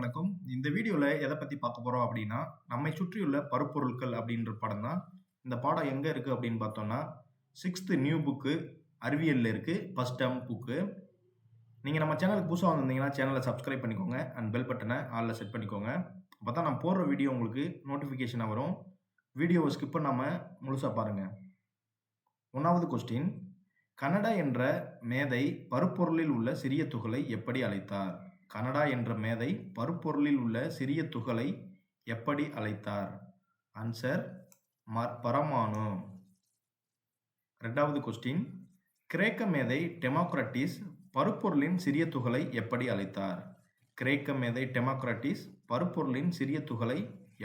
வணக்கம். இந்த வீடியோல எத பத்தி பார்க்க போறோம் அப்படின்னா, நம்மை சுற்றியுள்ள பருப்பொருட்கள் அப்படின்ற பாடம் தான். இந்த பாடம் எங்க இருக்கு அப்படின்னு பார்த்தோம்னா, 6த் நியூ புக்கு அறிவியல்ல இருக்கு. First term book. நீங்க நம்ம சேனலுக்கு புதுசா வந்திருந்தீங்கன்னா, சேனல சப்ஸ்கிரைப் பண்ணிக்கோங்க. அண்ட் பெல் பட்டன ஆல்ல செட் பண்ணிக்கோங்க. அப்பதான் நான் போடுற வீடியோ உங்களுக்கு நோட்டிஃபிகேஷனா வரும். வீடியோவ ஸ்கிப் பண்ணாம முழுசா பாருங்க. 1வது கொஸ்டின். கனடா என்ற மேதை பருப்பொருளில் உள்ள சிறிய துகளை எப்படி அழைத்தார்? கனடா என்ற மேதை பருப்பொருளில் உள்ள சிறிய துகளை எப்படி அழைத்தார்? ஆன்சர் பரமாணு. 2வது கொஸ்டின். கிரேக்க மேதை டெமோக்ரட்டிஸ் பருப்பொருளின் சிறிய துகளை எப்படி அழைத்தார்? கிரேக்க மேதை டெமோக்ரட்டிஸ் பருப்பொருளின் சிறிய துகளை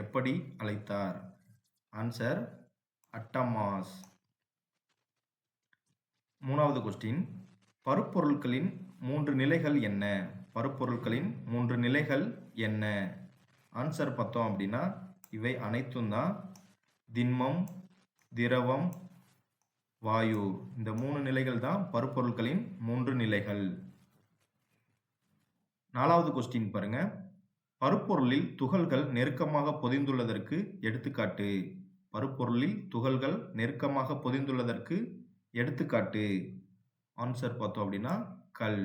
எப்படி அழைத்தார்? ஆன்சர் அட்டமாஸ். 3வது கொஸ்டின். பருப்பொருட்களின் 3 நிலைகள் என்ன? பருப்பொருட்களின் 3 நிலைகள் என்ன? ஆன்சர் பார்த்தோம் அப்படின்னா இவை அனைத்தும் தான் திண்மம், திரவம், வாயு. இந்த 3 நிலைகள் தான் பருப்பொருட்களின் 3 நிலைகள். 4வது கொஸ்டின் பாருங்க. பருப்பொருளில் துகள்கள் நெருக்கமாக பொதிந்துள்ளதற்கு எடுத்துக்காட்டு. பருப்பொருளில் துகள்கள் நெருக்கமாக பொதிந்துள்ளதற்கு எடுத்துக்காட்டு. ஆன்சர் பார்த்தோம் அப்படின்னா கல்.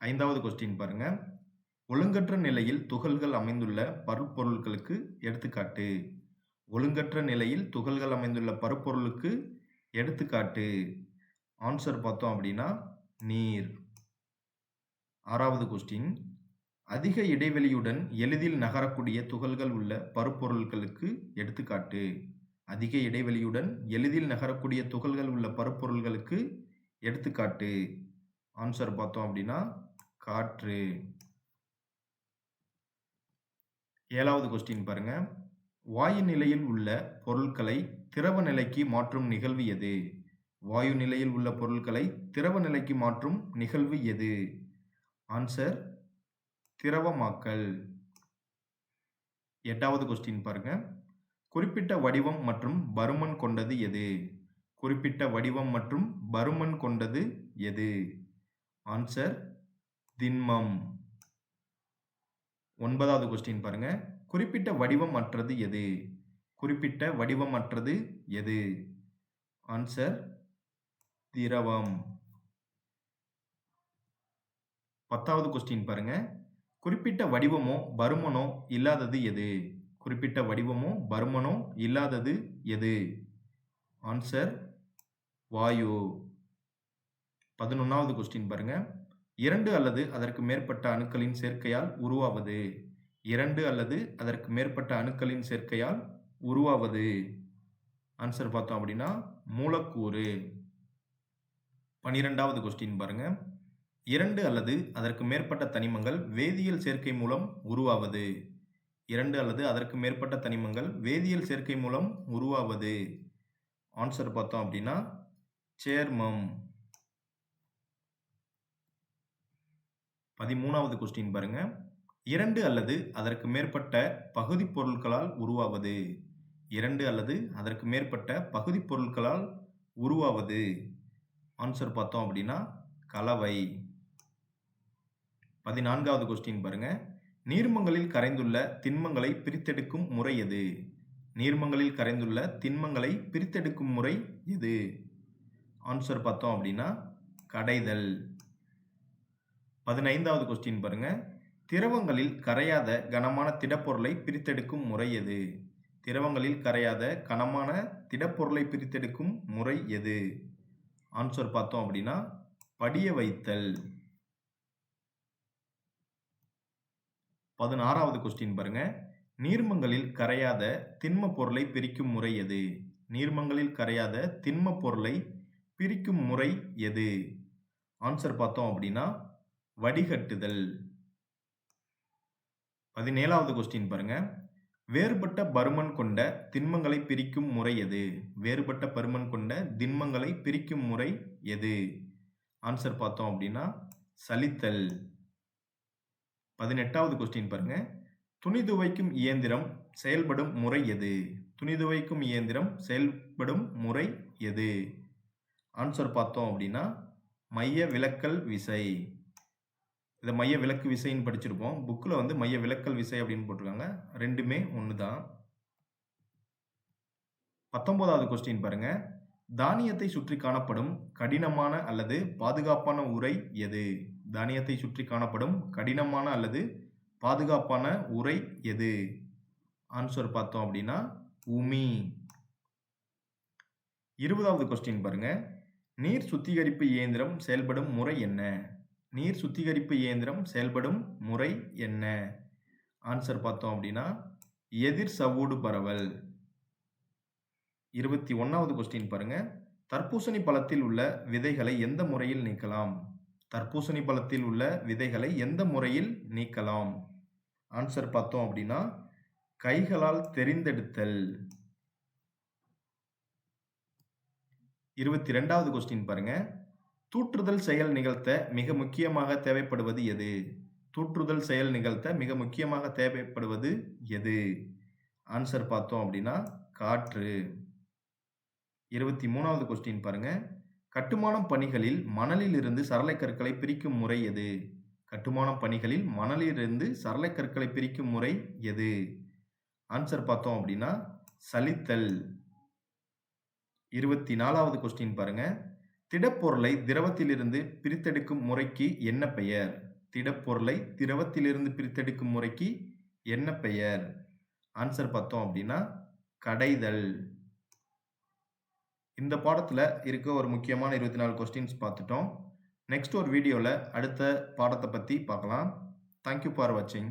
5வது கொஸ்டின் பாருங்க. ஒழுங்கற்ற நிலையில் துகள்கள் அமைந்துள்ள பருப்பொருட்களுக்கு எடுத்துக்காட்டு. ஒழுங்கற்ற நிலையில் துகள்கள் அமைந்துள்ள பருப்பொருளுக்கு எடுத்துக்காட்டு. ஆன்சர் பார்த்தோம் அப்படின்னா நீர். 6வது கொஸ்டின். அதிக இடைவெளியுடன் எளிதில் நகரக்கூடிய துகள்கள் உள்ள பருப்பொருட்களுக்கு எடுத்துக்காட்டு. அதிக இடைவெளியுடன் எளிதில் நகரக்கூடிய துகள்கள் உள்ள பருப்பொருள்களுக்கு எடுத்துக்காட்டு. ஆன்சர் பார்த்தோம் அப்படின்னா காற்று. 7வது கொஸ்டின் பாருங்க. வாயு நிலையில் உள்ள பொருட்களை திரவ நிலைக்கு மாற்றும் நிகழ்வு எது? வாயு நிலையில் உள்ள பொருட்களை திரவ நிலைக்கு மாற்றும் நிகழ்வு எது? ஆன்சர் திரவமாக்கல். 8வது கொஸ்டின் பாருங்க. குறிப்பிட்ட வடிவம் மற்றும் பருமன் கொண்டது எது? குறிப்பிட்ட வடிவம் மற்றும் பருமன் கொண்டது எது? ஆன்சர் திண்மம். 9வது கொஸ்டின் பாருங்க. குறிப்பிட்ட வடிவம் அற்றது எது? குறிப்பிட்ட வடிவம் அற்றது எது? ஆன்சர் திரவம். 10வது கொஸ்டின் பாருங்க. குறிப்பிட்ட வடிவமோ பருமனோ இல்லாதது எது? குறிப்பிட்ட வடிவமோ பருமனோ இல்லாதது எது? ஆன்சர் வாயு. 11வது கொஸ்டின் பாருங்க. 2 அல்லது அதற்கு மேற்பட்ட அணுக்களின் சேர்க்கையால் உருவாவது. 2 அல்லது அதற்கு மேற்பட்ட அணுக்களின் சேர்க்கையால் உருவாவது. ஆன்சர் பார்த்தோம் அப்படின்னா மூலக்கூறு. 12வது கொஸ்டின் பாருங்க. 2 அல்லது அதற்கு மேற்பட்ட தனிமங்கள் வேதியியல் சேர்க்கை மூலம் உருவாவது. 2 அல்லது அதற்கு மேற்பட்ட தனிமங்கள் வேதியியல் சேர்க்கை மூலம் உருவாவது. ஆன்சர் பார்த்தோம் அப்படின்னா சேர்மம். 13வது கொஸ்டின் பாருங்க. 2 அல்லது அதற்கு மேற்பட்ட பகுதிப் பொருட்களால் உருவாவது. 2 அல்லது அதற்கு மேற்பட்ட பகுதிப் பொருட்களால் உருவாவது. ஆன்சர் பார்த்தோம் அப்படின்னா கலவை. 14வது கொஸ்டின் பாருங்க. நீர்மங்களில் கரைந்துள்ள திண்மங்களை பிரித்தெடுக்கும் முறை எது? நீர்மங்களில் கரைந்துள்ள திண்மங்களை பிரித்தெடுக்கும் முறை எது? ஆன்சர் பார்த்தோம் அப்படின்னா கடைதல். 15வது கொஸ்டின் பாருங்க. திரவங்களில் கரையாத கனமான திடப்பொருளை பிரித்தெடுக்கும் முறை எது? திரவங்களில் கரையாத கனமான திடப்பொருளை பிரித்தெடுக்கும் முறை எது? ஆன்சர் பார்த்தோம் அப்படின்னா படிய வைத்தல். 16வது கொஸ்டின் பாருங்க. நீர்மங்களில் கரையாத திண்ம பொருளை பிரிக்கும் முறை எது? நீர்மங்களில் கரையாத திண்ம பொருளை பிரிக்கும் முறை எது? ஆன்சர் பார்த்தோம் அப்படின்னா வடிகட்டுதல். 17வது கொஸ்டின் பாருங்க. வேறுபட்ட பருமன் கொண்ட திண்மங்களை பிரிக்கும் முறை எது? வேறுபட்ட பருமன் கொண்ட திண்மங்களை பிரிக்கும் முறை எது? ஆன்சர் பார்த்தோம் அப்படின்னா சலித்தல். 18வது கொஸ்டின் பாருங்க. துணி துவைக்கும் இயந்திரம் செயல்படும் முறை எது? துணி துவைக்கும் இயந்திரம் செயல்படும் முறை எது? ஆன்சர் பார்த்தோம் அப்படின்னா மைய விலக்கல் விசை. இதை மைய விலக்கு விசைன்னு படிச்சிருப்போம். புக்கில் வந்து மைய விலக்கல் விசை அப்படின்னு போட்டிருக்காங்க. ரெண்டுமே ஒன்று தான். 19வது கொஸ்டின் பாருங்க. தானியத்தை சுற்றி காணப்படும் கடினமான அல்லது பாதுகாப்பான உறை எது? தானியத்தை சுற்றி காணப்படும் கடினமான அல்லது பாதுகாப்பான உறை எது? ஆன்சர் பார்த்தோம் அப்படின்னா உமி. 20வது கொஸ்டின் பாருங்க. நீர் சுத்திகரிப்பு இயந்திரம் செயல்படும் முறை என்ன? நீர் சுத்திகரிப்பு இயந்திரம் செயல்படும் முறை என்ன? ஆன்சர் பார்த்தோம் அப்படின்னா எதிர் சவ்வூடு பரவல். 21வது கொஸ்டின் பாருங்க. தர்பூசணி பழத்தில் உள்ள விதைகளை எந்த முறையில் நீக்கலாம்? தர்பூசணி பழத்தில் உள்ள விதைகளை எந்த முறையில் நீக்கலாம்? ஆன்சர் பார்த்தோம் அப்படின்னா கைகளால் தெரிந்தெடுத்தல். 22வது கொஸ்டின் பாருங்க. தூற்றுதல் செயல் நிகழ்த்த மிக முக்கியமாக தேவைப்படுவது எது? தூற்றுதல் செயல் நிகழ்த்த மிக முக்கியமாக தேவைப்படுவது எது? ஆன்சர் பார்த்தோம் அப்படின்னா காற்று. 23வது கொஸ்டின் பாருங்க. கட்டுமானம் பணிகளில் மணலில் இருந்து சரளை கற்களை பிரிக்கும் முறை எது? கட்டுமானம் பணிகளில் மணலிலிருந்து சரளை கற்களை பிரிக்கும் முறை எது? ஆன்சர் பார்த்தோம் அப்படின்னா சலித்தல். 24வது கொஸ்டின் பாருங்க. திடப்பொருளை திரவத்திலிருந்து பிரித்தெடுக்கும் முறைக்கு என்ன பெயர்? திடப்பொருளை திரவத்திலிருந்து பிரித்தெடுக்கும் முறைக்கு என்ன பெயர்? ஆன்சர் பார்த்தோம் அப்படின்னா கடைதல். இந்த பாடத்தில் இருக்க ஒரு முக்கியமான 24 கொஸ்டின்ஸ் பார்த்துட்டோம். நெக்ஸ்ட் ஒரு வீடியோவில் அடுத்த பாடத்தை பற்றி பார்க்கலாம். தேங்க்யூ ஃபார் வாட்சிங்.